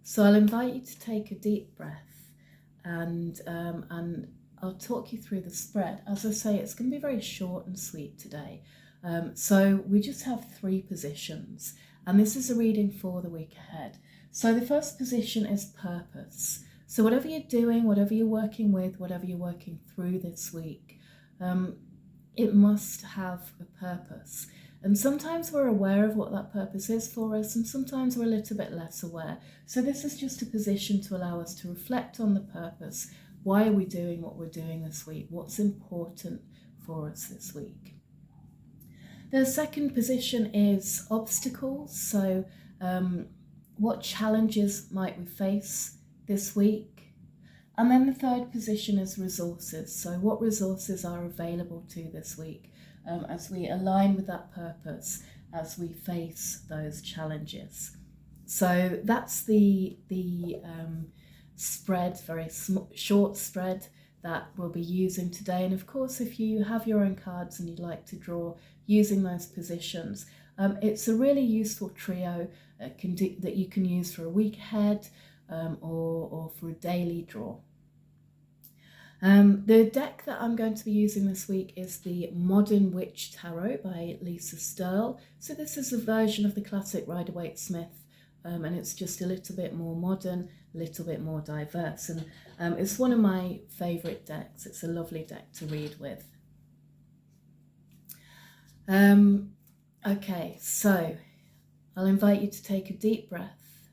So I'll invite you to take a deep breath, and I'll talk you through the spread. As I say, it's going to be very short and sweet today. So we just have 3 positions, and this is a reading for the week ahead. So the first position is purpose. So whatever you're doing, whatever you're working with, whatever you're working through this week, it must have a purpose. And sometimes we're aware of what that purpose is for us, and sometimes we're a little bit less aware. So this is just a position to allow us to reflect on the purpose. Why are we doing what we're doing this week? What's important for us this week? The second position is obstacles. So what challenges might we face this week? And then the third position is resources. So what resources are available to this week as we align with that purpose, as we face those challenges. So that's the spread, very short spread that we'll be using today. And of course, if you have your own cards and you'd like to draw using those positions, it's a really useful trio that you can use for a week ahead or for a daily draw. The deck that I'm going to be using this week is the Modern Witch Tarot by Lisa Sterle. So this is a version of the classic Rider-Waite-Smith, and it's just a little bit more modern, a little bit more diverse. And it's one of my favourite decks. It's a lovely deck to read with. Okay, so I'll invite you to take a deep breath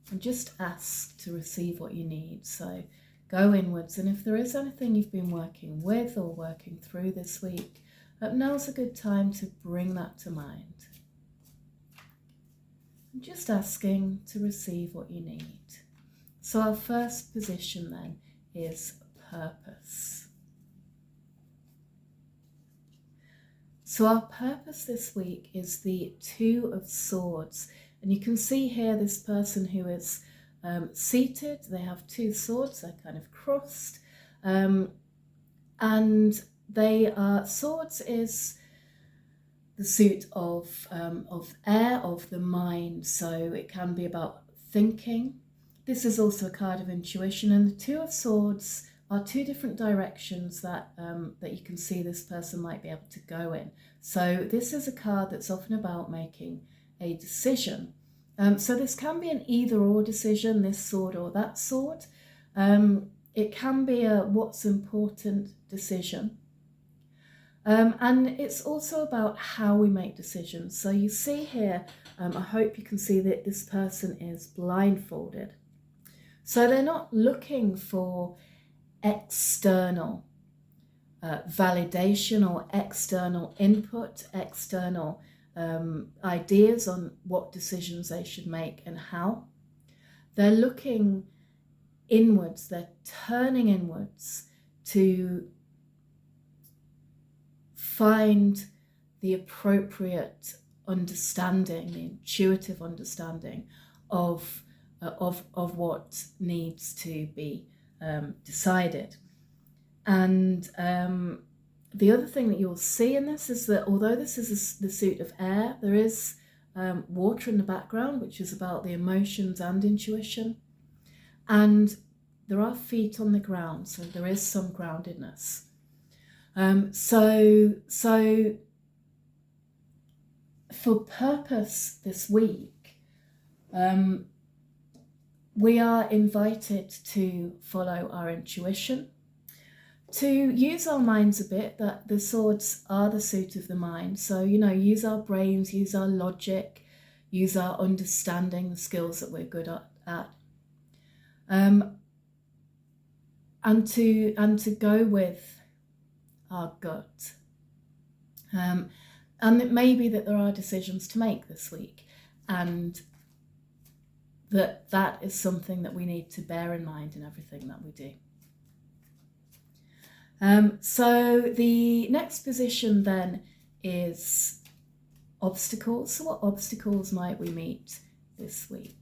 and just ask to receive what you need. So go inwards, and if there is anything you've been working with or working through this week, now's a good time to bring that to mind. I'm just asking to receive what you need. So our first position then is purpose. So our purpose this week is the 2 of Swords. And you can see here this person who is seated. They have 2 swords, they're kind of crossed. And they are, swords is the suit of air, of the mind. So it can be about thinking. This is also a card of intuition. And the 2 of Swords are 2 different directions that you can see this person might be able to go in. So this is a card that's often about making a decision. So this can be an either or decision, this sword or that sword. It can be a what's important decision. And it's also about how we make decisions. So you see here, I hope you can see that this person is blindfolded. So they're not looking for external validation or external input, external ideas on what decisions they should make and how. They're looking inwards, they're turning inwards to find the appropriate understanding, the intuitive understanding of what needs to be decided. And the other thing that you'll see in this is that although this is the suit of air, there is water in the background, which is about the emotions and intuition. And there are feet on the ground, so there is some groundedness. So for purpose this week, we are invited to follow our intuition, to use our minds a bit, that the swords are the suit of the mind. So, use our brains, use our logic, use our understanding, the skills that we're good at. And to go with our gut. And it may be that there are decisions to make this week, and that is something that we need to bear in mind in everything that we do. So the next position then is obstacles. So what obstacles might we meet this week?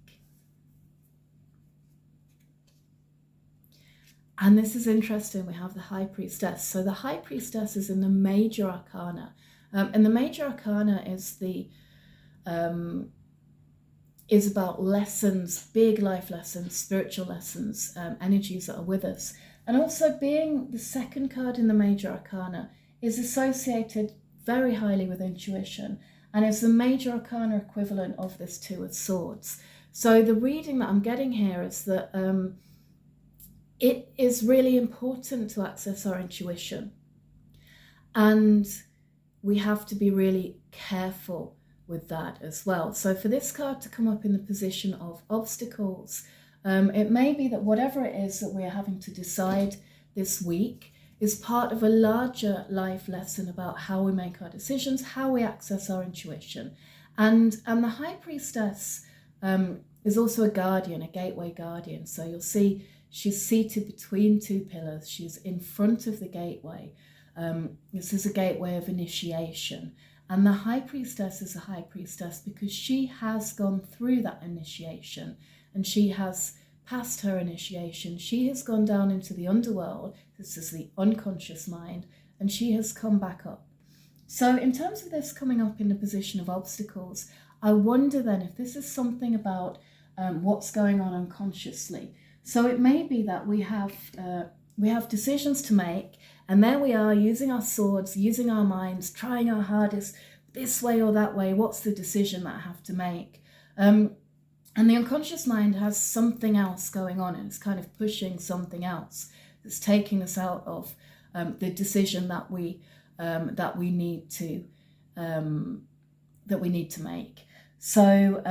And this is interesting, we have the High Priestess. So the High Priestess is in the Major Arcana. And the Major Arcana is the is about lessons, big life lessons, spiritual lessons, energies that are with us. And also being the second card in the major arcana is associated very highly with intuition and is the major arcana equivalent of this Two of Swords. So the reading that I'm getting here is that it is really important to access our intuition. And we have to be really careful with that as well. So for this card to come up in the position of obstacles, it may be that whatever it is that we're having to decide this week is part of a larger life lesson about how we make our decisions, how we access our intuition. And the High Priestess is also a guardian, a gateway guardian. So you'll see she's seated between two pillars. She's in front of the gateway. This is a gateway of initiation. And the High Priestess is a High Priestess because she has gone through that initiation and she has passed her initiation. She has gone down into the underworld. This is the unconscious mind, and she has come back up. So in terms of this coming up in the position of obstacles, I wonder then if this is something about what's going on unconsciously. So it may be that we have decisions to make, and there we are using our swords, using our minds, trying our hardest this way or that way. What's the decision that I have to make? And the unconscious mind has something else going on, and it's kind of pushing something else that's taking us out of the decision that we need to make. So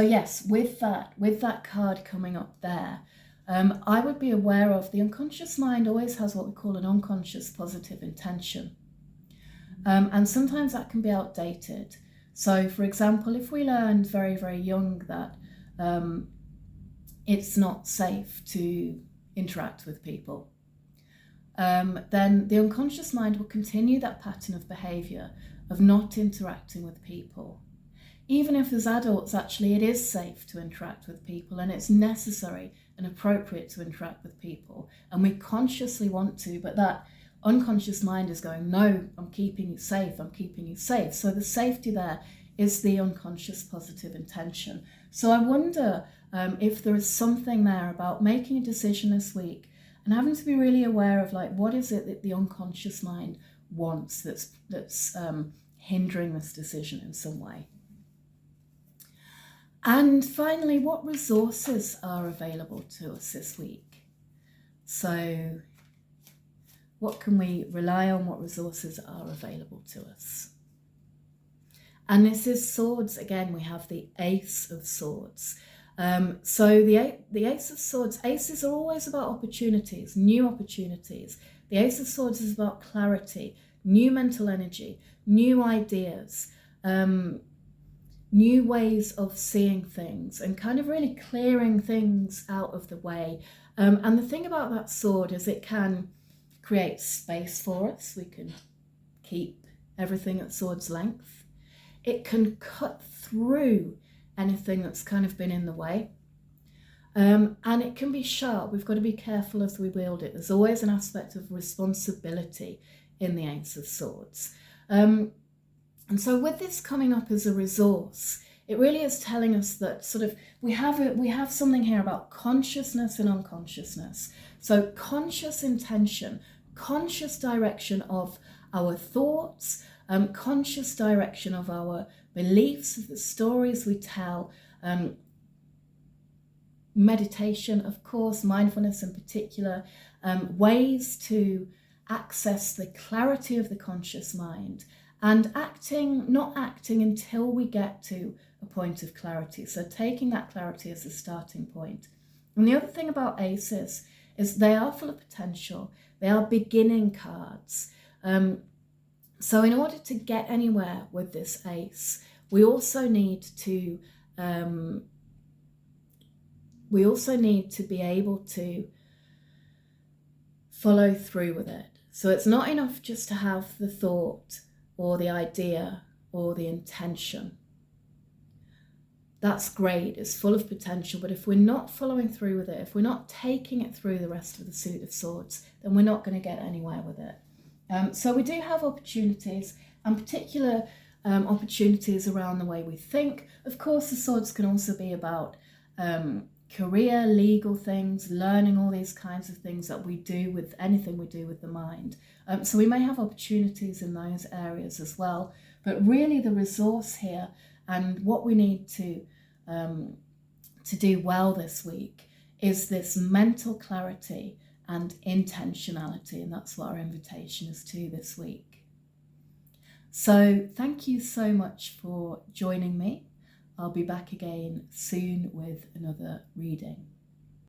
yes, with that card coming up there, I would be aware of the unconscious mind always has what we call an unconscious positive intention. And sometimes that can be outdated. So for example, if we learned very, very young that it's not safe to interact with people, then the unconscious mind will continue that pattern of behavior of not interacting with people. Even if as adults, actually, it is safe to interact with people and it's necessary and appropriate to interact with people, and we consciously want to, but that unconscious mind is going, no, I'm keeping you safe, I'm keeping you safe. So the safety there is the unconscious positive intention. So I wonder if there is something there about making a decision this week and having to be really aware of, like, what is it that the unconscious mind wants that's hindering this decision in some way. And finally, what resources are available to us this week? So what can we rely on? What resources are available to us? And this is swords. Again, we have the Ace of Swords. So the Ace of Swords, aces are always about opportunities, new opportunities. The Ace of Swords is about clarity, new mental energy, new ideas, new ways of seeing things and kind of really clearing things out of the way. And the thing about that sword is it can create space for us. We can keep everything at sword's length. It can cut through anything that's kind of been in the way. And it can be sharp. We've got to be careful as we wield it. There's always an aspect of responsibility in the Ace of Swords. And so with this coming up as a resource, it really is telling us that sort of we have something here about consciousness and unconsciousness. So conscious intention, conscious direction of our thoughts, conscious direction of our beliefs, of the stories we tell, meditation, of course, mindfulness in particular, ways to access the clarity of the conscious mind, and not acting until we get to a point of clarity. So taking that clarity as a starting point. And the other thing about aces is they are full of potential. They are beginning cards. So in order to get anywhere with this ace, we also need to be able to follow through with it. So it's not enough just to have the thought or the idea or the intention. That's great, it's full of potential, but if we're not following through with it, if we're not taking it through the rest of the suit of swords, then we're not going to get anywhere with it. So we do have opportunities, and particular opportunities around the way we think. Of course, the swords can also be about career, legal things, learning all these kinds of things that we do with anything we do with the mind. So we may have opportunities in those areas as well. But really the resource here and what we need to do well this week is this mental clarity and intentionality. And that's what our invitation is to this week. So thank you so much for joining me. I'll be back again soon with another reading.